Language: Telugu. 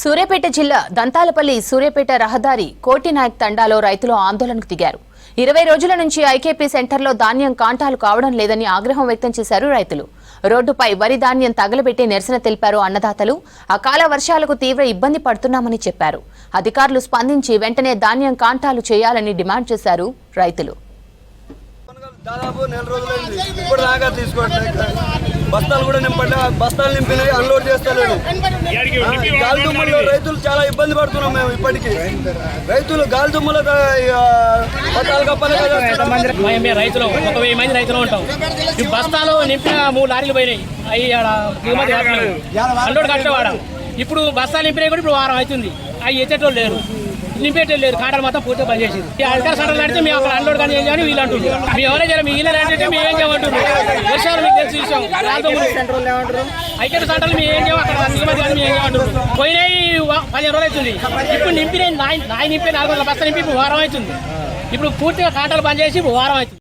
సూర్యాపేట జిల్లా దంతాలపల్లి సూర్యాపేట రహదారి కోటినాయక్ తండాలో రైతులు ఆందోళనకు దిగారు. 20 రోజుల నుంచి ఐకేపీ సెంటర్లో ధాన్యం కాంటాలు కావడం లేదని ఆగ్రహం వ్యక్తం చేశారు రైతులు. రోడ్డుపై వరి ధాన్యం తగలబెట్టి నిరసన తెలిపారు అన్నదాతలు. అకాల వర్షాలకు తీవ్ర ఇబ్బంది పడుతున్నామని చెప్పారు. అధికారులు స్పందించి వెంటనే ధాన్యం కాంటాలు చేయాలని డిమాండ్ చేశారు రైతులు. దాదాపు నెల రోజులైంది, ఇప్పుడు దాకా తీసుకోవట్లేదు. బస్తాలు కూడా నింపండి, బస్తాలు నింపినవి అన్లోడ్ చేస్తలేడు. గాలిదుమ్ముల్లో రైతులు చాలా ఇబ్బంది పడుతున్నాం. మేము ఇప్పటికీ రైతులు గాలిదుమ్ముల రైతులు 1000 మంది రైతులు ఉంటాం. ఈ బస్తాలు నింపిన 3 లారీలు పోయినాయి. అవి అన్లోడ్ కట్టేవాడ. ఇప్పుడు బస్తాలు నింపినాయి కూడా ఇప్పుడు వారం అవుతుంది. అవి ఎచ్చేటోళ్ళు లేరు, నింపేటోళ్ళు లేరు. కాటలు మొత్తం పూర్తిగా బంద్ చేసింది. అధికార సంటలు నడితే మేము అక్కడ అన్లోడ్ కానీ చేయని వీళ్ళు అంటున్నారు. మేము ఎవరైనా చేయాలి, మీ ఇల్లు అంటే మేము ఏం చేయమంటున్నారు. విషయాలు మీకు తెలిసి విషయం ఐక్యత సంటలు మేము ఏం చేయము. అక్కడ దిగుమతి కానీ మేము ఏం చేయమంటున్నారు. పోయినాయి 15 రోజులు అవుతుంది. ఇప్పుడు నింపినాయి 4 బస్తా నింపి ఇప్పుడు వారం అవుతుంది. ఇప్పుడు పూర్తిగా కాటలు బంద్ చేసి ఇప్పుడు వారం అవుతుంది.